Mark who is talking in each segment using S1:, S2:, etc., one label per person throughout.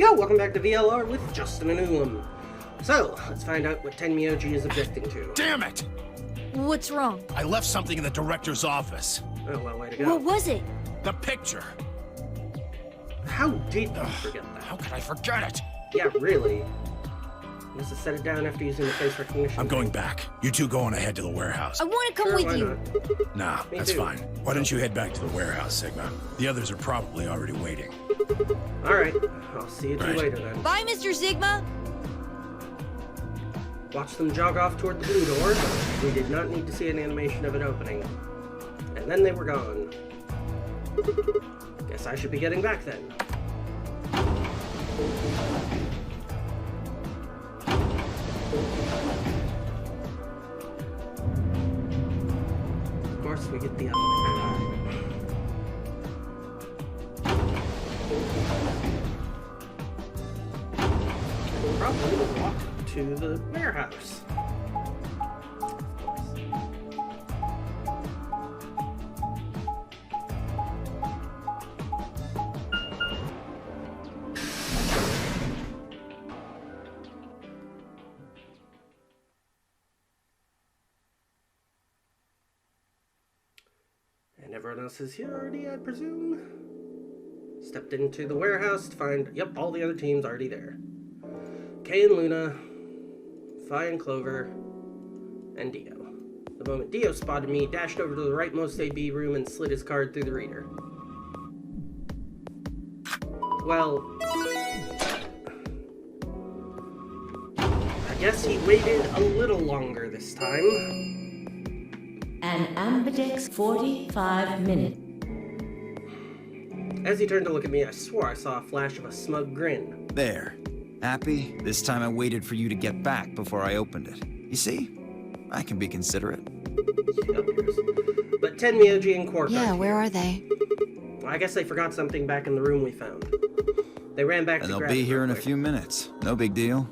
S1: Yo, welcome back to VLR with Justin and Ulam. So, let's find out what Tenmyouji is objecting to.
S2: Damn it!
S3: What's wrong?
S2: I left something in the director's office.
S1: Oh, well, way to go.
S3: What was it?
S2: The picture.
S1: How did you forget that?
S2: How could I forget it?
S1: Yeah, really. You must have set it down after using the face recognition.
S2: I'm going back. You two go on ahead to the warehouse.
S3: I want to come
S1: Sure,
S3: with
S1: why
S3: you.
S1: not?
S2: Nah,
S1: Me
S2: that's
S1: too.
S2: fine. Why don't you head back to the warehouse, Sigma? The others are probably already waiting.
S1: Alright, I'll see you two
S2: Right.
S1: later then.
S3: Bye, Mr. Sigma.
S1: Watch them jog off toward the blue door. We did not need to see an animation of it opening. And then they were gone. Guess I should be getting back then. Of course, we get the elevator. Probably we'll walk to the warehouse. And everyone else is here already, I presume? Stepped into the warehouse to find, yep, all the other teams already there. Kay and Luna, Fi and Clover, and Dio. The moment Dio spotted me, dashed over to the rightmost AB room and slid his card through the reader. Well, I guess he waited a little longer this time.
S4: An ambidex 45 minutes.
S1: As he turned to look at me, I swore I saw a flash of a smug grin.
S5: There. Happy? This time I waited for you to get back before I opened it. You see? I can be considerate.
S1: But Tenmyouji and Quark
S3: Yeah,
S1: aren't
S3: where
S1: here.
S3: are they?
S1: I guess they forgot something back in the room we found. They ran back
S5: And
S1: to
S5: they'll
S1: grab
S5: be
S1: it
S5: here
S1: real
S5: in a
S1: quick.
S5: few minutes. No big deal.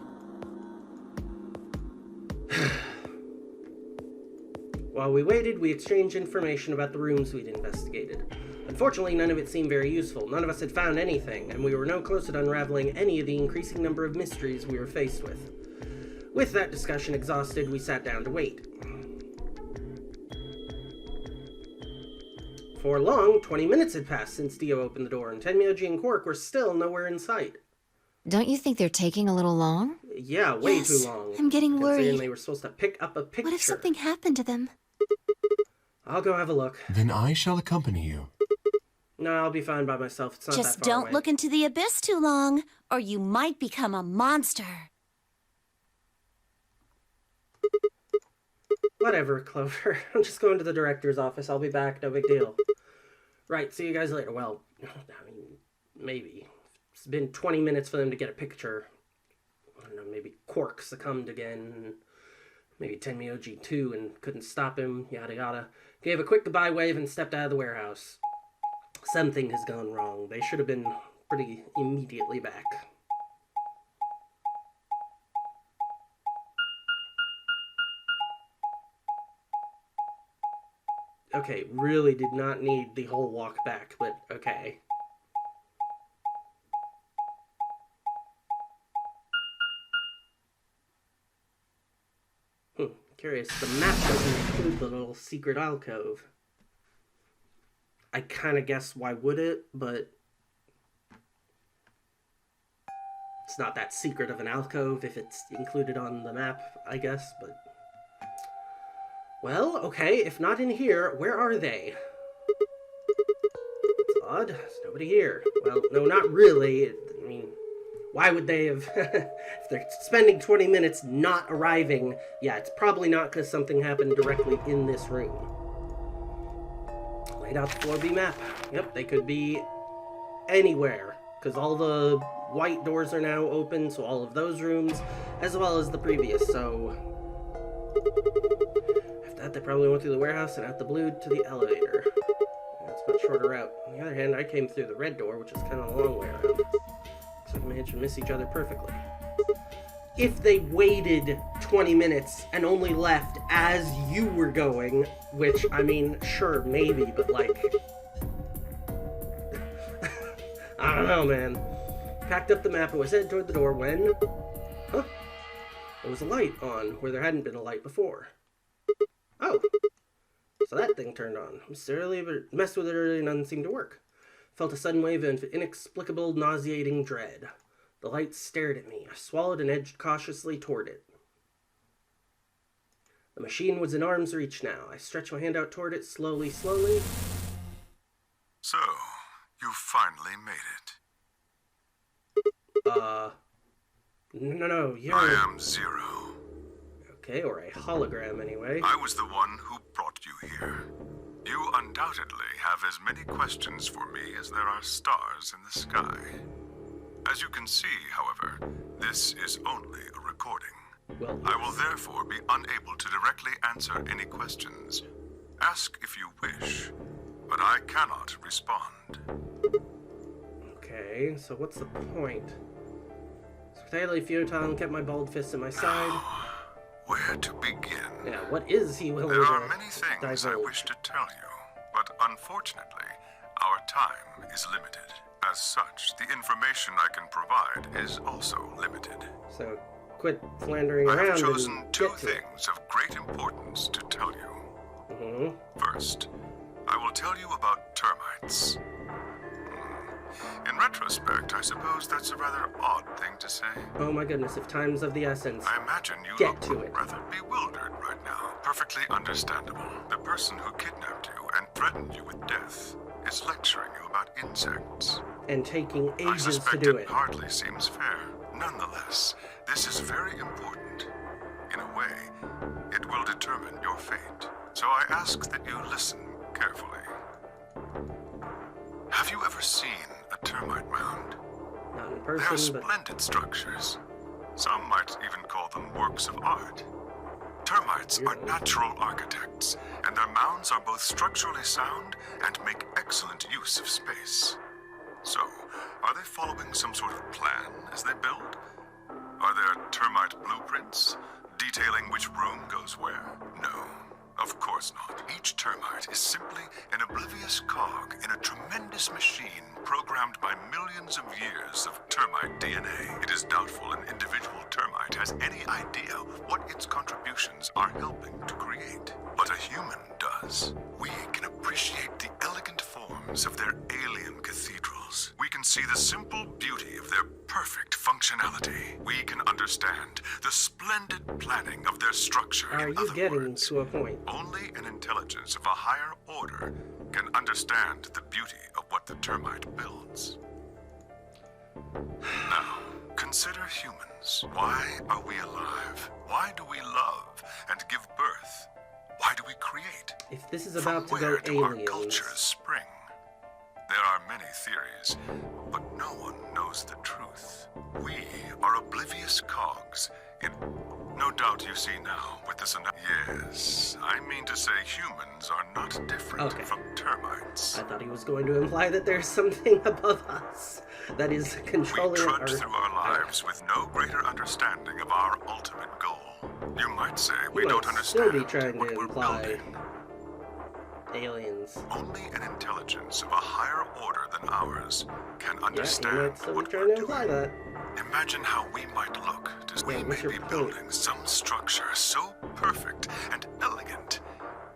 S1: While we waited, we exchanged information about the rooms we'd investigated. Unfortunately, none of it seemed very useful. None of us had found anything, and we were no closer to unraveling any of the increasing number of mysteries we were faced with. With that discussion exhausted, we sat down to wait. For long, 20 minutes had passed since Dio opened the door, and Tenmyouji and Quark were still nowhere in sight.
S3: Don't you think they're taking a little long?
S1: Yeah, way
S3: Yes,
S1: too long.
S3: I'm getting
S1: Considering
S3: worried.
S1: they were supposed to pick up a picture.
S3: What if something happened to them?
S1: I'll go have a look.
S6: Then I shall accompany you.
S1: No, I'll be fine by myself. It's not that
S7: Just
S1: far
S7: don't
S1: away.
S7: look into the abyss too long, or you might become a monster.
S1: Whatever, Clover. I'm just going to the director's office. I'll be back. No big deal. Right, see you guys later. Well, I mean, maybe. It's been 20 minutes for them to get a picture. I don't know, maybe Quark succumbed again. Maybe Tenmyouji too and couldn't stop him, yada yada. Gave a quick goodbye wave and stepped out of the warehouse. Something has gone wrong. They should have been pretty immediately back. Okay, really did not need the whole walk back, but okay. Curious, the map doesn't include the little secret alcove. I kind of guess why would it, but it's not that secret of an alcove if it's included on the map, I guess, but... Well, okay, if not in here, where are they? It's odd, there's nobody here. Well, no, not really. I mean, why would they have... if they're spending 20 minutes not arriving, yeah, it's probably not because something happened directly in this room. Laid out the floor B map. Yep, they could be anywhere, because all the white doors are now open, so all of those rooms, as well as the previous, so... After that, they probably went through the warehouse and out the blue to the elevator. That's a much shorter route. On the other hand, I came through the red door, which is kind of a long way around. So we managed to miss each other perfectly. If they waited 20 minutes and only left as you were going, which, I mean, sure, maybe, but like... I don't know, man. packed up the map and was headed toward the door when... Huh? There was a light on where there hadn't been a light before. Oh. So that thing turned on. Mysteriously, but messed with it early and nothing seemed to work. Felt a sudden wave of inexplicable, nauseating dread. The light stared at me. I swallowed and edged cautiously toward it. The machine was in arm's reach now. I stretched my hand out toward it, slowly.
S6: So, you finally made it.
S1: No, you're...
S6: I am Zero.
S1: Okay, or a hologram anyway.
S6: I was the one who brought you here. You undoubtedly have as many questions for me as there are stars in the sky. As you can see, however, this is only a recording.
S1: Well,
S6: I will therefore be unable to directly answer any questions. Ask if you wish, but I cannot respond.
S1: Okay, so what's the point? So fatally futile and kept my bald fist at my side.
S6: Where to begin?
S1: Yeah, what is he willing
S6: There are
S1: to
S6: many things I
S1: divulge?
S6: wish to tell you, but unfortunately, our time is limited. As such, the information I can provide is also limited.
S1: So quit philandering
S6: I
S1: around
S6: have chosen
S1: and
S6: two
S1: get to it.
S6: things of great importance to tell you.
S1: Mm-hmm.
S6: First, I will tell you about termites. In retrospect, I suppose that's a rather odd thing to say.
S1: Oh my goodness, if time's of the essence.
S6: I imagine you
S1: Get
S6: look
S1: to it.
S6: rather bewildered right now. Perfectly understandable. The person who kidnapped you and threatened you with death is lecturing you about insects.
S1: And taking
S6: I
S1: ages to
S6: suspect
S1: do
S6: it
S1: it.
S6: hardly seems fair. Nonetheless, this is very important. In a way, it will determine your fate. So I ask that you listen carefully. Have you ever seen a termite mound?
S1: Not in
S6: They are
S1: person, but
S6: splendid structures. Some might even call them works of art. Termites are natural architects, and their mounds are both structurally sound and make excellent use of space. So, are they following some sort of plan as they build? Are there termite blueprints detailing which room goes where? No, of course not. Each termite is simply an oblivious cog in a tremendous machine programmed by millions of years of termite DNA. It is doubtful an individual termite has any idea what its contributions are helping to create. But a human does. We can appreciate the elegant forms of their alien cathedrals. We can see the simple beauty of their perfect functionality. We can understand the splendid planning of their structure.
S1: are
S6: In
S1: you
S6: other
S1: getting
S6: words,
S1: to a point?
S6: only an intelligence of a higher order can understand the beauty of what the termite builds. Now, consider humans. Why are we alive? Why do we love and give birth? Why do we create?
S1: If this is
S6: From
S1: about to
S6: where
S1: go
S6: do our
S1: aliens,
S6: cultures spring? There are many theories, but no one knows the truth. We are oblivious cogs in... No doubt you see now with this Yes, I mean to say humans are not different
S1: Okay.
S6: from termites.
S1: I thought he was going to imply that there's something above us that is
S6: We
S1: controlling our...
S6: trudge through our lives with no greater understanding of our ultimate goal. You might say we
S1: might
S6: don't
S1: still
S6: understand
S1: be trying
S6: what
S1: to
S6: we're
S1: imply
S6: building.
S1: aliens.
S6: Only an intelligence of a higher order than ours can
S1: Yeah, you
S6: understand
S1: might still be
S6: what
S1: trying
S6: we're
S1: to imply
S6: doing.
S1: that.
S6: Imagine how we might look to we
S1: Yeah,
S6: may
S1: what's your
S6: be
S1: point?
S6: building some structure so perfect and elegant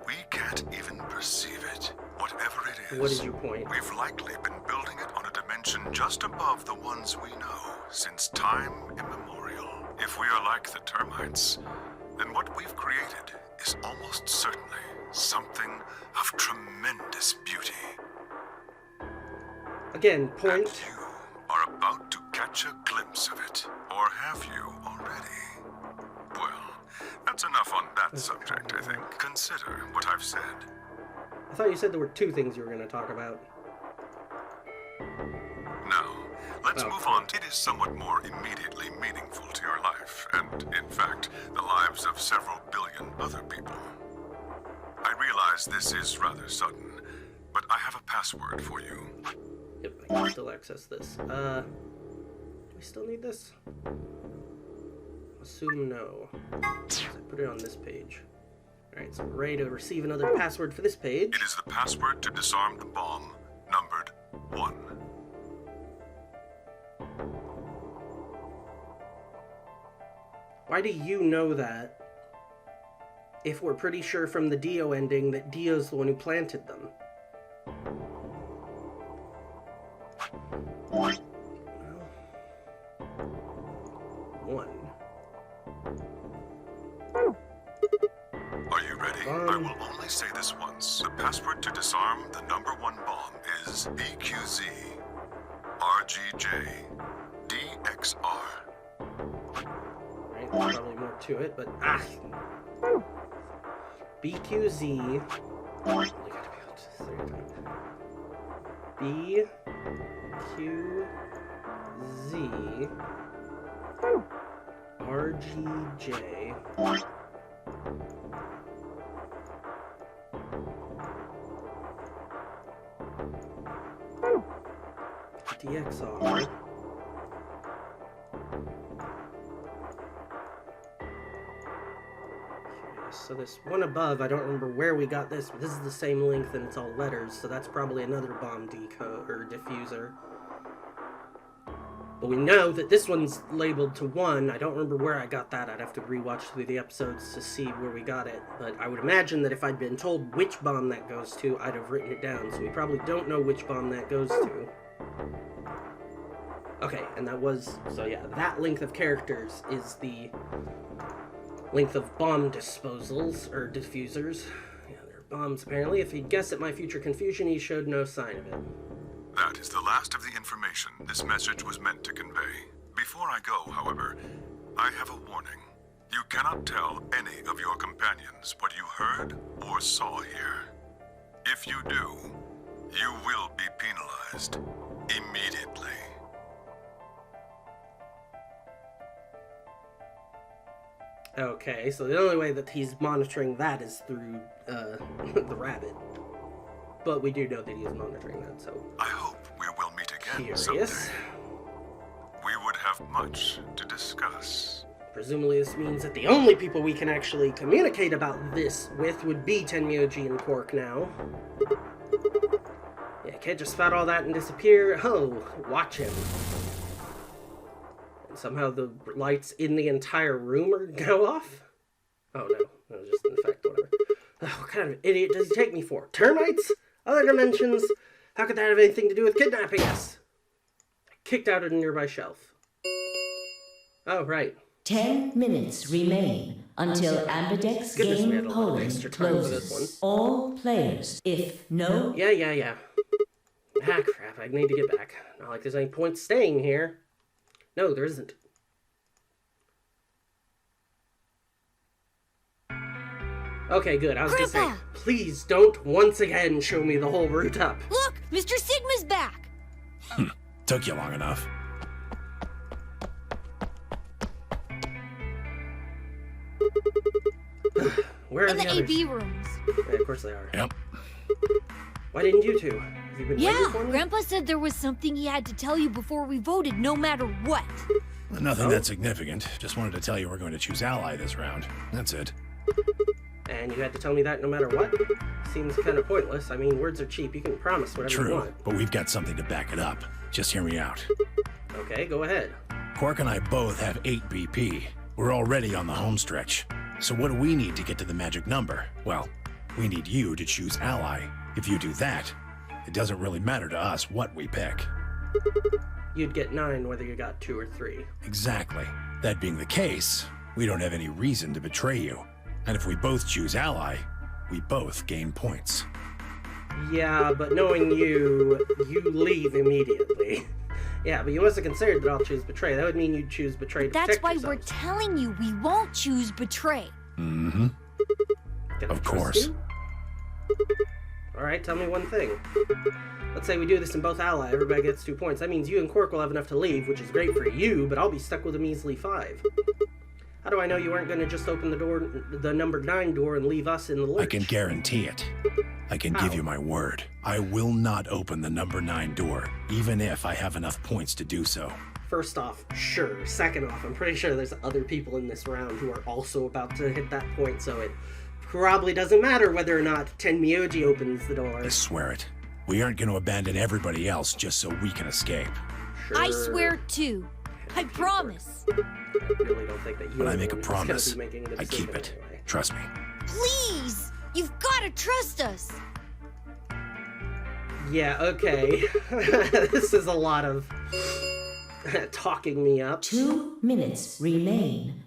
S6: we can't even perceive it. Whatever it is,
S1: What is your point?
S6: we've likely been building it on a dimension just above the ones we know since time immemorial. If we are like the termites, then what we've created is almost certainly something of tremendous beauty.
S1: Again,
S6: And
S1: point.
S6: you are about to catch a glimpse of it. Or have you already? Well, that's enough on that subject, I think. Consider what I've said.
S1: I thought you said there were two things you were going to talk about.
S6: Now, let's
S1: Oh.
S6: move on. It is somewhat more immediately meaningful to your life, and in fact, the lives of several billion other people. I realize this is rather sudden, but I have a password for you.
S1: Yep, I can still access this. Do we still need this? Assume no. So I put it on this page. Alright, so we're ready to receive another password for this page.
S6: It is the password to disarm the bomb, numbered 1.
S1: Why do you know that? If we're pretty sure from the Dio ending that Dio's the one who planted them. Well, 1.
S6: Are you ready? I will only say this once. The password to disarm the #1 bomb is BQZ RGJ DXR.
S1: Right, there's probably more to it, but BQZ. Only gotta be able to say it. BQZ RGJ DXR. So this one above, I don't remember where we got this, but this is the same length and it's all letters, so that's probably another bomb decode or diffuser. But we know that this one's labeled to 1. I don't remember where I got that. I'd have to rewatch through the episodes to see where we got it. But I would imagine that if I'd been told which bomb that goes to, I'd have written it down. So we probably don't know which bomb that goes to. Okay, and that was... So yeah, that length of characters is the length of bomb disposals, or diffusers. Yeah, they're bombs, apparently. If he'd guessed at my future confusion, he showed no sign of it.
S6: That is the last of the information this message was meant to convey. Before I go, however, I have a warning. You cannot tell any of your companions what you heard or saw here. If you do, you will be penalized immediately.
S1: Okay, so the only way that he's monitoring that is through the rabbit. But we do know that he's monitoring that, so...
S6: I hope we will meet again
S1: Curious.
S6: someday. We would have much to discuss.
S1: Presumably this means that the only people we can actually communicate about this with would be Tenmyouji and Quark now. Yeah, can't just spout all that and disappear. Oh, watch him. And somehow the lights in the entire room go off? Oh no, that was just an effect, whatever. Oh, what kind of idiot does he take me for? Termites? Other dimensions? How could that have anything to do with kidnapping us? I kicked out a nearby shelf. Oh, right.
S4: 10 minutes remain until Ambidex
S1: Goodness, we had
S4: game
S1: a lot of
S4: polling
S1: extra time for this
S4: closes. All players, if no...
S1: Yeah. Ah, crap, I need to get back. Not like there's any point staying here. No, there isn't. Okay, good. I was gonna say,
S3: Grandpa!
S1: please don't once again show me the whole route up.
S3: Look! Mr. Sigma's back!
S2: Took you long enough.
S1: Where are
S3: In
S1: the
S3: the
S1: others?
S3: AB rooms.
S1: Yeah, of course they are.
S2: Yep.
S1: Why didn't you two? Have you been waiting
S3: Yeah,
S1: for me?
S3: Grandpa said there was something he had to tell you before we voted, no matter what.
S2: Nothing that significant. Just wanted to tell you we're going to choose ally this round. That's it.
S1: And you had to tell me that no matter what? Seems kind of pointless. I mean, words are cheap. You can promise whatever you
S2: True,
S1: want.
S2: but we've got something to back it up. Just hear me out.
S1: Okay, go ahead.
S2: Quark and I both have 8 BP. We're already on the home stretch. So what do we need to get to the magic number? Well, we need you to choose ally. If you do that, it doesn't really matter to us what we pick.
S1: You'd get 9 whether you got 2 or 3.
S2: Exactly. That being the case, we don't have any reason to betray you. And if we both choose ally, we both gain points.
S1: Yeah, but knowing you, you leave immediately. Yeah, but you must have considered that I'll choose betray. That would mean you'd choose betray to
S3: That's
S1: protect
S3: why we're
S1: yourselves.
S3: telling you we won't choose betray.
S2: Mm-hmm.
S1: Can I
S2: Of
S1: trust
S2: course.
S1: you? Alright, tell me one thing. Let's say we do this in both ally, everybody gets 2 points. That means you and Quark will have enough to leave, which is great for you, but I'll be stuck with a measly 5. How do I know you aren't going to just open the door, the number 9 door, and leave us in the lurch?
S2: I can guarantee it. I can give
S1: How?
S2: you my word. I will not open the number 9 door, even if I have enough points to do so.
S1: First off, sure. Second off, I'm pretty sure there's other people in this round who are also about to hit that point, so it probably doesn't matter whether or not Tenmyouji opens the door.
S2: I swear it. We aren't going to abandon everybody else just so we can escape.
S1: Sure.
S3: I swear too. I promise.
S1: I really don't think that you
S2: When I
S1: are
S2: make
S1: the
S2: a
S1: one who's gonna
S2: promise,
S1: be making the
S2: I keep
S1: decision
S2: it.
S1: anyway.
S2: Trust me.
S3: Please! You've got to trust us!
S1: Yeah, okay. This is a lot of talking me up.
S4: 2 minutes remain.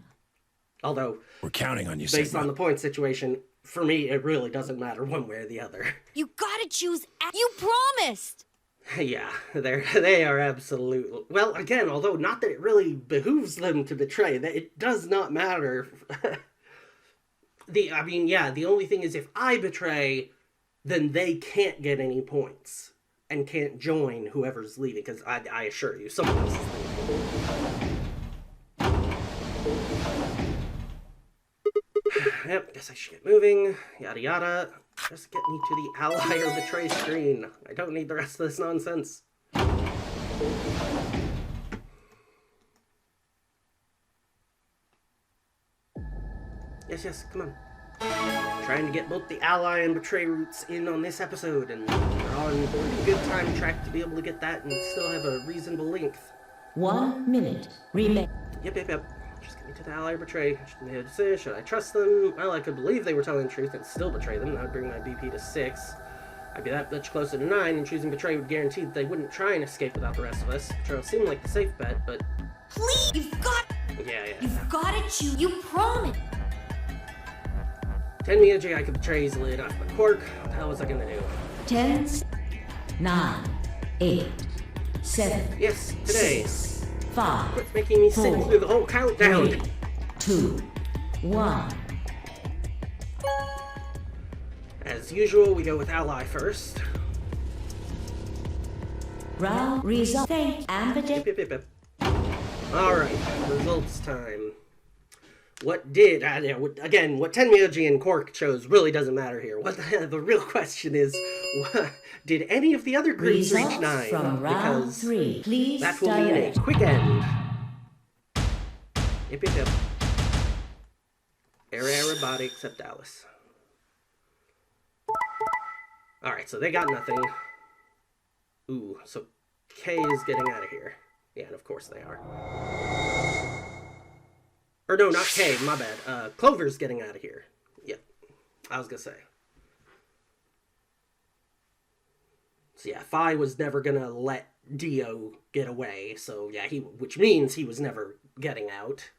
S1: Although,
S2: We're counting on you,
S1: based
S2: Sigma.
S1: on the point situation, for me, it really doesn't matter one way or the other.
S3: You gotta choose. You promised!
S1: Yeah, they are absolutely... Well, again, although not that it really behooves them to betray, that it does not matter. The only thing is if I betray, then they can't get any points and can't join whoever's leaving, because I assure you, someone else is leaving. Yep, guess I should get moving. Yada yada. Just get me to the ally or betray screen. I don't need the rest of this nonsense. Yes, come on. Trying to get both the ally and betray routes in on this episode, and we're on a pretty good time track to be able to get that and still have a reasonable length.
S4: 1 minute remain.
S1: Yep. Just get me to the ally or betray. Just made a decision. Should I trust them? Well, I could believe they were telling the truth and still betray them. That would bring my BP to 6. I'd be that much closer to 9, and choosing betray would guarantee that they wouldn't try and escape without the rest of us. Betrayal seemed like the safe bet, but...
S3: Please! You've got...
S1: Yeah.
S3: You've gotta choose. You promised!
S1: Tenmyouji I could betray easily enough, but Quark, what the hell was I gonna do?
S4: 10, 9, 8, 7,
S1: Yes, today.
S4: 6, 5,
S1: Quit making me sit
S4: 4,
S1: through the whole countdown.
S4: 3, 2, 1.
S1: As usual, we go with ally first.
S4: Round result. Thank Amberdex.
S1: Yep. Alright, results time. What Tenmyouji and Quark chose really doesn't matter here. The real question is, did any of the other groups reach
S4: Results
S1: 9?
S4: from round
S1: Because
S4: 3. Please
S1: that will mean a
S4: direct.
S1: quick end. Yep. Everybody except Alice. Alright, so they got nothing. Ooh, so K is getting out of here. Yeah, and of course they are. Or no, not K, my bad. Clover's getting out of here. Yep, I was gonna say. So yeah, Phi was never gonna let Dio get away, so yeah, which means he was never getting out.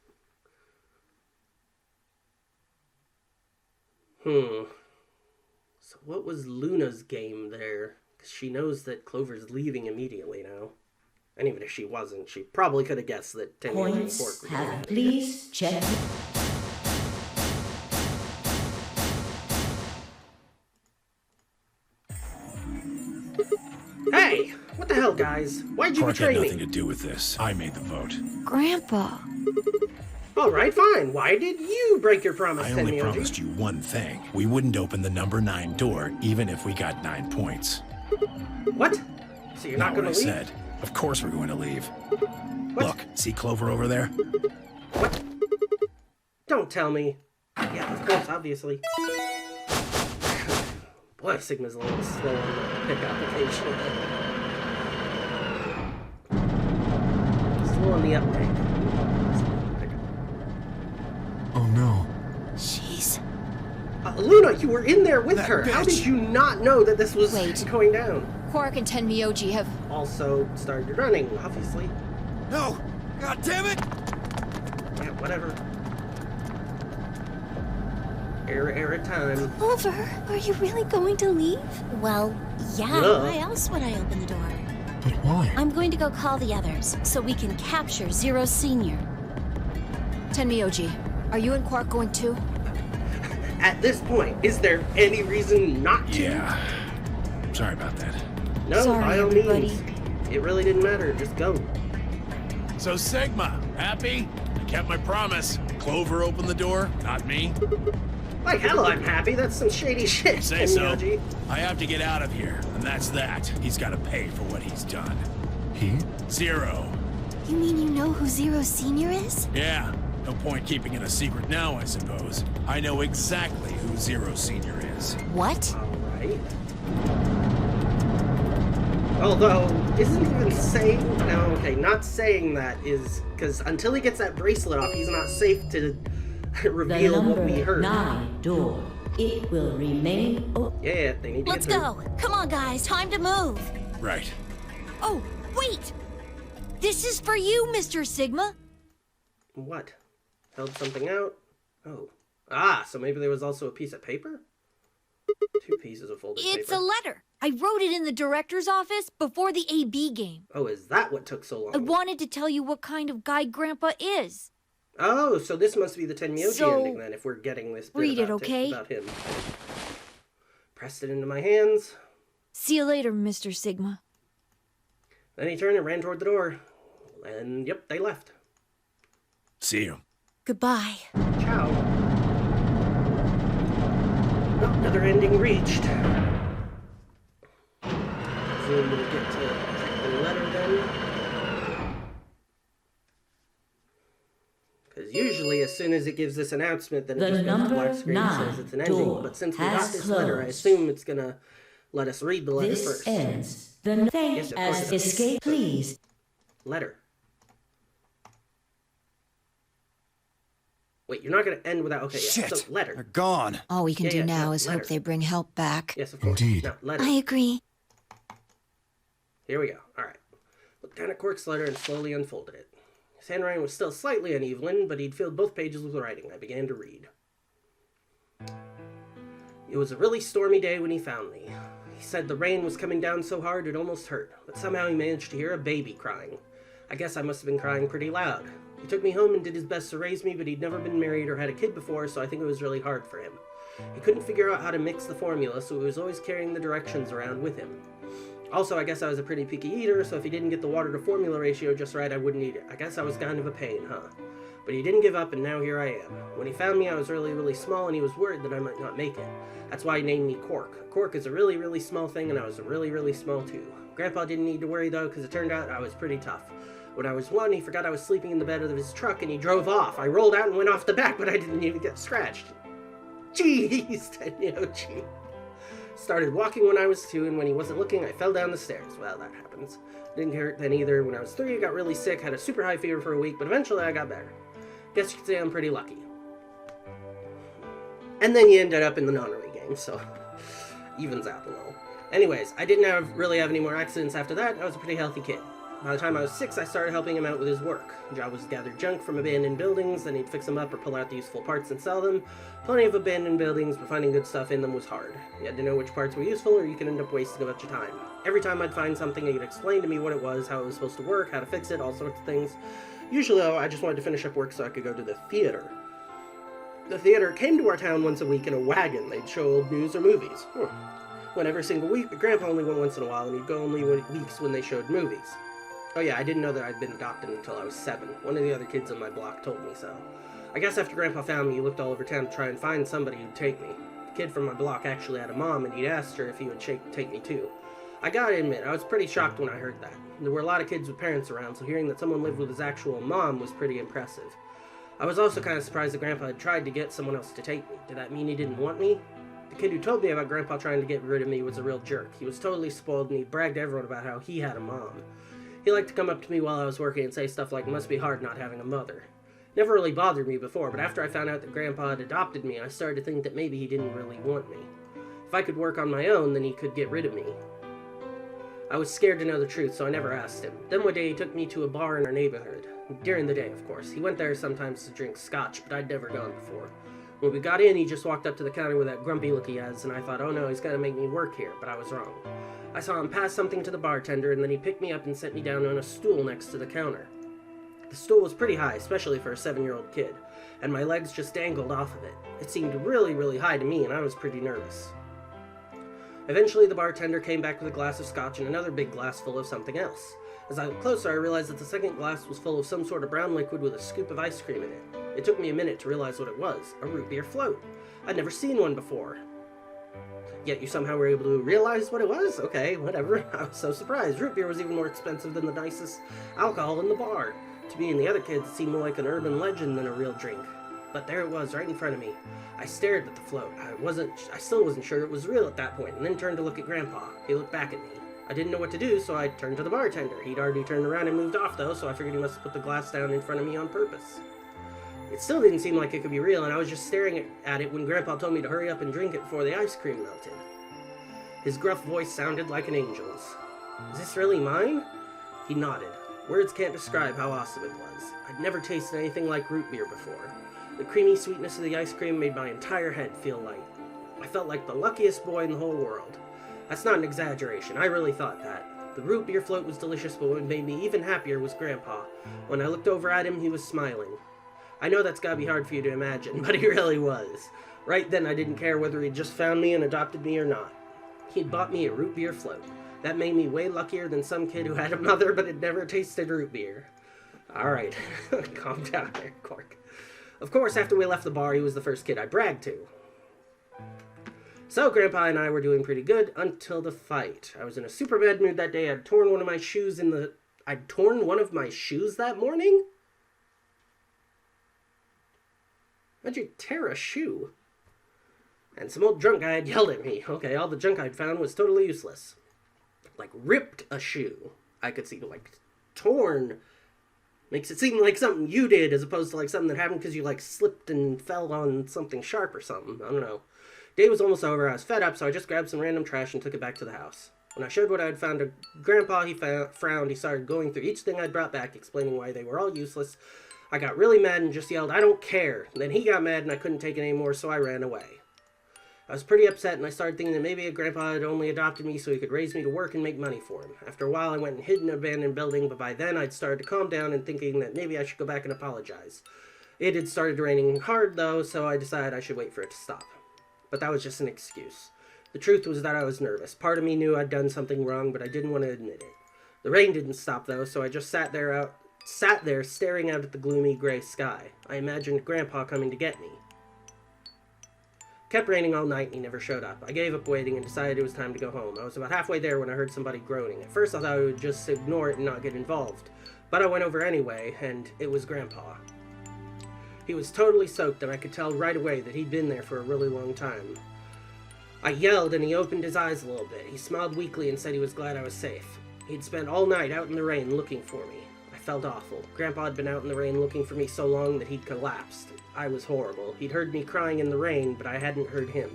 S1: So what was Luna's game there? Because she knows that Clover's leaving immediately now. And even if she wasn't, she probably could have guessed that Tenmyouji and Quark
S4: Points
S1: were
S4: have.
S1: going to
S4: Please check.
S1: Hey! What the hell, guys? Why'd you
S2: Quark had
S1: betray
S2: nothing
S1: me?
S2: to do with this. I made the vote.
S3: Grandpa.
S1: Alright, fine. Why did you break your promise,
S2: I only
S1: Tenmyouji?
S2: promised you one thing. We wouldn't open the number 9 door, even if we got 9 points.
S1: What? So you're not
S2: what
S1: going
S2: I
S1: to leave?
S2: said. Of course we're going to leave.
S1: What?
S2: Look, see Clover over there?
S1: What? Don't tell me. Yeah, of course, obviously. Boy, Sigma's a little slow on the pick application. Slow on the uptake.
S6: Oh no.
S3: Jeez.
S1: Luna, you were in there with
S6: That
S1: her. How
S6: bitch.
S1: did you not know that this was
S3: Wait.
S1: going down?
S3: Quark and Tenmyouji have...
S1: Also started running, obviously.
S5: No! God damn it!
S1: Yeah, whatever. Error time.
S7: Clover, are you really going to leave? Well, yeah.
S1: Duh.
S7: Why else would I open the door?
S6: But why?
S7: I'm going to go call the others so we can capture Zero Senior.
S3: Tenmyouji, are you and Quark going too?
S1: At this point, is there any reason not to?
S2: Yeah. Sorry about that.
S1: No,
S3: Sorry,
S1: by all
S3: everybody.
S1: means. It really didn't matter. Just go.
S2: So Sigma, happy? I kept my promise. Clover opened the door, not me.
S1: Like hell, I'm happy. That's some shady shit.
S2: Say so.
S1: Tenmyouji.
S2: I have to get out of here, and that's that. He's got to pay for what he's done.
S6: He?
S2: Zero.
S7: You mean you know who Zero Senior is?
S2: Yeah. No point keeping it a secret now, I suppose. I know exactly who Zero Senior is.
S7: What?
S1: All right. Although, isn't even saying... No, okay, not saying that is... Because until he gets that bracelet off, he's not safe to
S4: The
S1: reveal what we
S4: number
S1: heard.
S4: 9 door. It will remain open.
S1: Yeah, they need to
S7: Let's
S1: get through.
S7: go. Come on, guys. Time to move.
S2: Right.
S3: Oh, wait! This is for you, Mr. Sigma.
S1: What? Held something out? Oh. Ah, so maybe there was also a piece of paper? 2 pieces of folded
S3: It's
S1: paper.
S3: a letter. I wrote it in the director's office before the AB game.
S1: Oh, is that what took so long?
S3: I wanted to tell you what kind of guy Grandpa is.
S1: Oh, so this must be the Tenmyouji
S3: So,
S1: ending then, if we're getting this bit
S3: read it,
S1: about
S3: okay?
S1: about him. Pressed it into my hands.
S3: See you later, Mr. Sigma.
S1: Then he turned and ran toward the door. And, yep, they left.
S2: See you.
S3: Goodbye.
S1: Ciao. Well, another ending reached. Presume we'll get to check the letter then. Because usually, as soon as it gives this announcement, then it
S4: The
S1: just goes to
S4: number
S1: black screen and says
S4: 9
S1: it's an ending.
S4: door
S1: But since we
S4: has
S1: got this letter, I
S4: closed.
S1: assume it's gonna let us read the letter
S4: This
S1: first.
S4: ends. The thank
S1: Yes, of course
S4: as
S1: it does.
S4: escape, please.
S1: Letter. Wait, you're not gonna end without... Okay, yeah.
S5: Shit!
S1: So,
S5: They're
S1: letter.
S5: gone.
S8: All we can
S1: Yeah,
S8: do
S1: yeah,
S8: now
S1: yeah,
S8: is
S1: letter.
S8: hope they bring help back.
S1: Yes, of course.
S2: Indeed.
S1: Now, letter.
S7: I agree.
S1: Here we go. Alright. Looked down at Quark's letter and slowly unfolded it. His handwriting was still slightly uneven, but he'd filled both pages with writing. I began to read. It was a really stormy day when he found me. He said the rain was coming down so hard it almost hurt, but somehow he managed to hear a baby crying. I guess I must have been crying pretty loud. He took me home and did his best to raise me, but he'd never been married or had a kid before, so I think it was really hard for him. He couldn't figure out how to mix the formula, so he was always carrying the directions around with him. Also, I guess I was a pretty picky eater, so if he didn't get the water to formula ratio just right, I wouldn't eat it. I guess I was kind of a pain, huh? But he didn't give up, and now here I am. When he found me, I was really, really small, and he was worried that I might not make it. That's why he named me Quark. Quark is a really, really small thing, and I was really, really small too. Grandpa didn't need to worry, though, because it turned out I was pretty tough. When I was 1, he forgot I was sleeping in the bed of his truck, and he drove off. I rolled out and went off the back, but I didn't even get scratched. Jeez, Tenmyouji. Started walking when I was 2, and when he wasn't looking, I fell down the stairs. Well, that happens. Didn't hurt then either. When I was 3, I got really sick, had a super high fever for a week, but eventually I got better. Guess you could say I'm pretty lucky. And then you ended up in the nonary game, so evens out a little. Anyways, I didn't really have any more accidents after that. I was a pretty healthy kid. By the time I was 6, I started helping him out with his work. His job was to gather junk from abandoned buildings, then he'd fix them up or pull out the useful parts and sell them. Plenty of abandoned buildings, but finding good stuff in them was hard. You had to know which parts were useful, or you could end up wasting a bunch of time. Every time I'd find something, he'd explain to me what it was, how it was supposed to work, how to fix it, all sorts of things. Usually, though, I just wanted to finish up work so I could go to the theater. The theater came to our town once a week in a wagon. They'd show old news or movies. Went every single week, but Grandpa only went once in a while, and he'd go only weeks when they showed movies. Oh yeah, I didn't know that I'd been adopted until I was 7. One of the other kids on my block told me so. I guess after Grandpa found me, he looked all over town to try and find somebody who'd take me. The kid from my block actually had a mom, and he'd asked her if he would take me too. I gotta admit, I was pretty shocked when I heard that. There were a lot of kids with parents around, so hearing that someone lived with his actual mom was pretty impressive. I was also kind of surprised that Grandpa had tried to get someone else to take me. Did that mean he didn't want me? The kid who told me about Grandpa trying to get rid of me was a real jerk. He was totally spoiled, and he bragged to everyone about how he had a mom. He liked to come up to me while I was working and say stuff like, "It must be hard not having a mother." Never really bothered me before, but after I found out that Grandpa had adopted me, I started to think that maybe he didn't really want me. If I could work on my own, then he could get rid of me. I was scared to know the truth, so I never asked him. Then one day he took me to a bar in our neighborhood. During the day, of course. He went there sometimes to drink scotch, but I'd never gone before. When we got in, he just walked up to the counter with that grumpy look he has, and I thought, oh no, he's gonna make me work here, but I was wrong. I saw him pass something to the bartender, and then he picked me up and set me down on a stool next to the counter. The stool was pretty high, especially for a 7-year-old kid, and my legs just dangled off of it. It seemed really, really high to me, and I was pretty nervous. Eventually, the bartender came back with a glass of scotch and another big glass full of something else. As I looked closer, I realized that the second glass was full of some sort of brown liquid with a scoop of ice cream in it. It took me a minute to realize what it was, a root beer float. I'd never seen one before. Yet you somehow were able to realize what it was? Okay, whatever. I was so surprised. Root beer was even more expensive than the nicest alcohol in the bar. To me and the other kids, it seemed more like an urban legend than a real drink. But there it was, right in front of me. I stared at the float. I still wasn't sure it was real at that point, and then turned to look at Grandpa. He looked back at me. I didn't know what to do, so I turned to the bartender. He'd already turned around and moved off, though, so I figured he must have put the glass down in front of me on purpose. It still didn't seem like it could be real, and I was just staring at it when Grandpa told me to hurry up and drink it before the ice cream melted. His gruff voice sounded like an angel's. Is this really mine? He nodded. Words can't describe how awesome it was. I'd never tasted anything like root beer before. The creamy sweetness of the ice cream made my entire head feel light. I felt like the luckiest boy in the whole world. That's not an exaggeration, I really thought that. The root beer float was delicious, but what made me even happier was Grandpa. When I looked over at him, he was smiling. I know that's gotta be hard for you to imagine, but he really was. Right then, I didn't care whether he'd just found me and adopted me or not. He'd bought me a root beer float. That made me way luckier than some kid who had a mother but had never tasted root beer. Alright, calm down there, Cork. Of course, after we left the bar, he was the first kid I bragged to. So, Grandpa and I were doing pretty good until the fight. I was in a super bad mood that day. I'd torn one of my shoes that morning? How'd you tear a shoe? And some old drunk guy had yelled at me. Okay, all the junk I'd found was totally useless. Like, ripped a shoe. I could see, like, torn. Makes it seem like something you did as opposed to, like, something that happened because you, like, slipped and fell on something sharp or something. I don't know. Day was almost over. I was fed up, so I just grabbed some random trash and took it back to the house. When I showed what I had found to Grandpa, he frowned. He started going through each thing I'd brought back, explaining why they were all useless. I got really mad and just yelled, "I don't care." And then he got mad and I couldn't take it anymore, so I ran away. I was pretty upset, and I started thinking that maybe Grandpa had only adopted me so he could raise me to work and make money for him. After a while, I went and hid in an abandoned building, but by then I'd started to calm down and thinking that maybe I should go back and apologize. It had started raining hard, though, so I decided I should wait for it to stop. But that was just an excuse. The truth was that I was nervous. Part of me knew I'd done something wrong, but I didn't want to admit it. The rain didn't stop, though, so I just sat there staring out at the gloomy gray sky. I imagined Grandpa coming to get me. Kept raining all night and he never showed up. I gave up waiting and decided it was time to go home. I was about halfway there when I heard somebody groaning. At first I thought I would just ignore it and not get involved. But I went over anyway, and it was Grandpa. He was totally soaked, and I could tell right away that he'd been there for a really long time. I yelled and he opened his eyes a little bit. He smiled weakly and said he was glad I was safe. He'd spent all night out in the rain looking for me. I felt awful. Grandpa had been out in the rain looking for me so long that he'd collapsed. I was horrible. He'd heard me crying in the rain, but I hadn't heard him.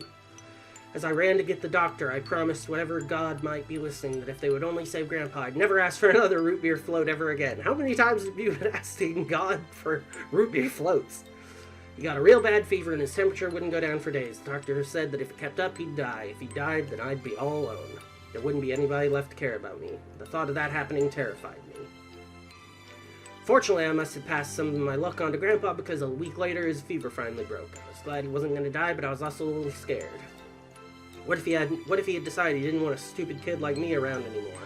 S1: As I ran to get the doctor, I promised whatever God might be listening that if they would only save Grandpa, I'd never ask for another root beer float ever again. How many times have you been asking God for root beer floats? He got a real bad fever and his temperature wouldn't go down for days. The doctor said that if it kept up, he'd die. If he died, then I'd be all alone. There wouldn't be anybody left to care about me. The thought of that happening terrified me. Fortunately, I must have passed some of my luck on to Grandpa because a week later his fever finally broke. I was glad he wasn't going to die, but I was also a little scared. What if he had decided he didn't want a stupid kid like me around anymore?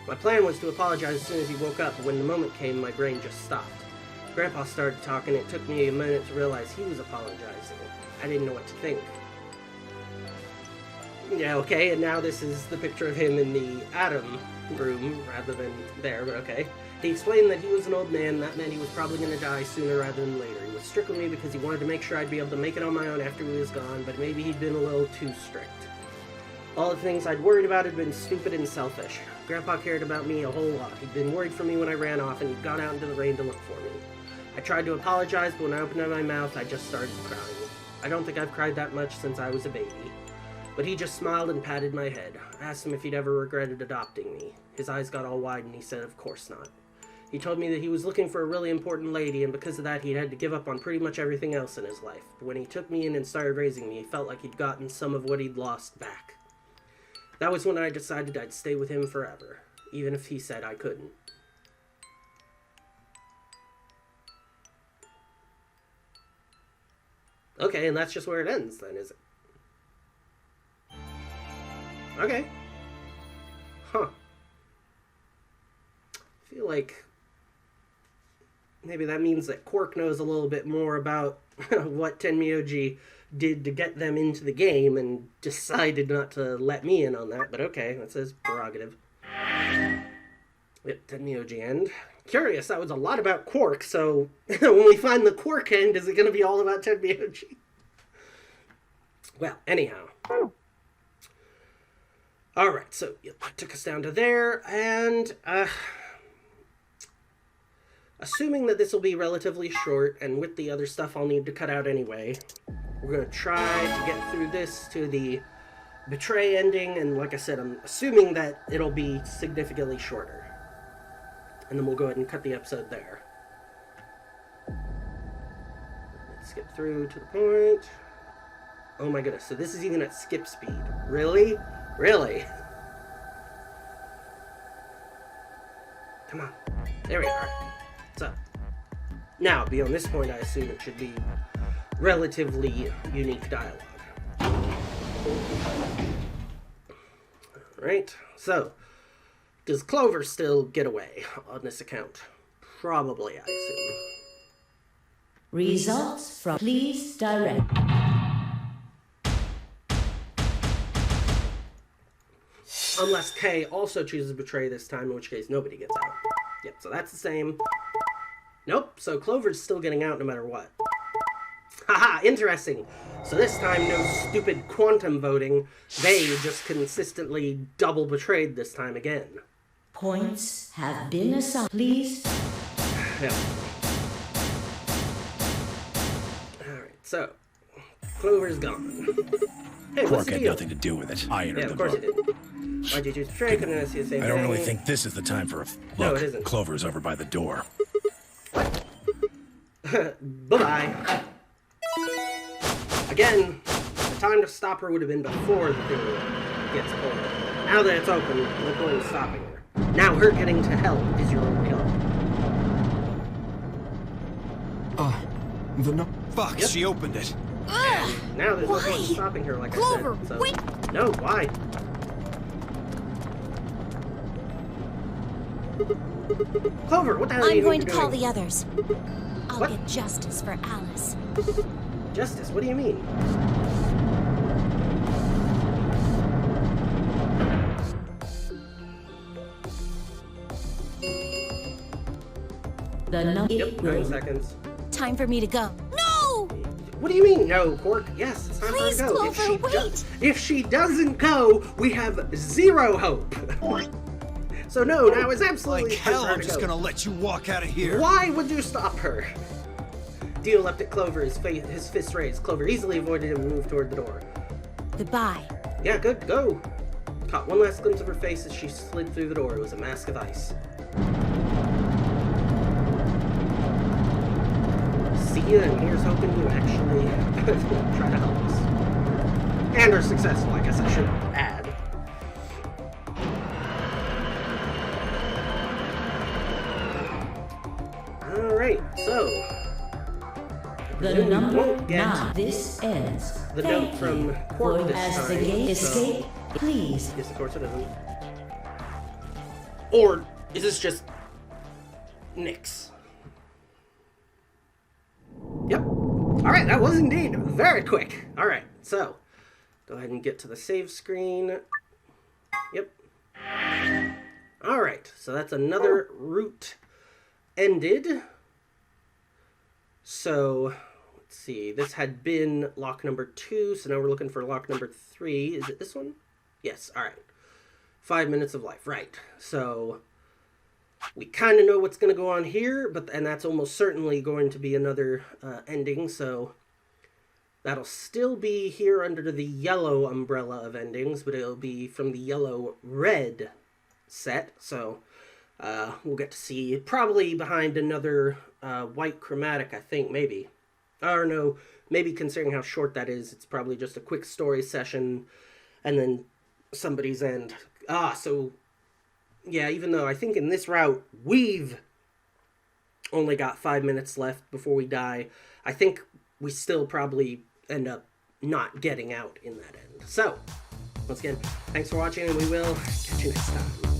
S1: My plan was to apologize as soon as he woke up, but when the moment came, my brain just stopped. Grandpa started talking. It took me a minute to realize he was apologizing. I didn't know what to think. Yeah, okay, and now this is the picture of him in the Atom room rather than there, but okay. He explained that he was an old man, that meant he was probably going to die sooner rather than later. He was strict with me because he wanted to make sure I'd be able to make it on my own after he was gone, but maybe he'd been a little too strict. All the things I'd worried about had been stupid and selfish. Grandpa cared about me a whole lot. He'd been worried for me when I ran off, and he'd gone out into the rain to look for me. I tried to apologize, but when I opened my mouth, I just started crying. I don't think I've cried that much since I was a baby. But he just smiled and patted my head. I asked him if he'd ever regretted adopting me. His eyes got all wide and he said, of course not. He told me that he was looking for a really important lady, and because of that, he'd had to give up on pretty much everything else in his life. But when he took me in and started raising me, he felt like he'd gotten some of what he'd lost back. That was when I decided I'd stay with him forever, even if he said I couldn't. Okay, and that's just where it ends then, is it? Okay. Huh. I feel like maybe that means that Quark knows a little bit more about what Tenmyouji did to get them into the game and decided not to let me in on that, but okay, that's his prerogative. Yep, Tenmyouji End. Curious, that was a lot about Quark, so when we find the Quark end, is it going to be all about Tenmyouji? Well, anyhow. Alright, so that took us down to there, and assuming that this will be relatively short, and with the other stuff I'll need to cut out anyway, we're going to try to get through this to the Betray ending, and like I said, I'm assuming that it'll be significantly shorter. And then we'll go ahead and cut the episode there. Let's skip through to the point. Oh my goodness, so this is even at skip speed. Really? Really? Come on. There we are. So, now, beyond this point, I assume it should be relatively unique dialogue. Alright, so, does Clover still get away on this account? Probably, I assume.
S4: Results from please direct.
S1: Unless Kay also chooses to betray this time, in which case nobody gets out. Yep, so that's the same. Nope, so Clover's still getting out no matter what. Haha, interesting. So this time, no stupid quantum voting. They just consistently double betrayed this time again.
S4: Points have been assigned. Please.
S1: Yeah. Alright, so Clover's gone. Hey, what's
S2: Quark
S1: the
S2: had
S1: deal?
S2: nothing to do with it. I entered
S1: Yeah,
S2: the
S1: of course
S2: book.
S1: it did. Why'd you choose Betray? Couldn't I see the same
S2: I don't
S1: thing?
S2: really think this is the time for a...
S1: No,
S2: Look,
S1: it isn't.
S2: Clover's over by the door.
S1: Bye-bye. Again, the time to stop her would have been before the thing gets pulled. Now that it's open, no point in stopping her. Now her getting to hell is your only hope.
S5: Fuck,
S1: Yep.
S5: she opened it.
S1: Now there's no point in
S3: Why?
S1: stopping her, like
S3: Clover,
S1: I said. So.
S3: wait!
S1: No, why? Clover, what the hell are you
S3: I'm going to
S1: doing?
S3: call the others. I'll
S1: What?
S3: get justice for Alice.
S1: Justice, what do you mean?
S4: The number
S1: Yep, 9 seconds.
S3: Time for me to go. No!
S1: What do you mean, no, Quark? Yes, it's time
S3: Please,
S1: for her to go.
S3: Clover, wait!
S1: If she doesn't go, we have zero hope. So no, now is absolutely
S5: Like
S1: time
S5: hell,
S1: for her
S5: I'm
S1: to
S5: just
S1: go.
S5: gonna let you walk out of here.
S1: Why would you stop her? Dio leapt at Clover, his fist raised. Clover easily avoided him and moved toward the door.
S3: Goodbye.
S1: Yeah, good, go. Caught one last glimpse of her face as she slid through the door. It was a mask of ice. See ya, and here's hoping you actually try to help us. And are successful, I guess I should add. Alright, so...
S4: The number
S1: won't get
S4: 9. This ends.
S1: the
S4: Thank
S1: note from
S4: you.
S1: Quark
S4: For
S1: this
S4: as the
S1: time,
S4: game
S1: so-
S4: escape, please.
S1: Yes, of course it isn't. Or is this just Nyx? Yep. Alright, that was indeed very quick. Alright, so go ahead and get to the save screen. Yep. Alright, so that's another route ended. So, let's see. This had been lock number 2, so now we're looking for lock number 3. Is it this one? Yes, alright. 5 minutes of life, right. So, we kind of know what's going to go on here, and that's almost certainly going to be another ending, so that'll still be here under the yellow umbrella of endings, but it'll be from the yellow-red set, so we'll get to see probably behind another white chromatic, I think, maybe. Or no, maybe considering how short that is, it's probably just a quick story session, and then somebody's end. So, yeah, even though I think in this route, we've only got 5 minutes left before we die, I think we still probably end up not getting out in that end. So, once again, thanks for watching, and we will catch you next time.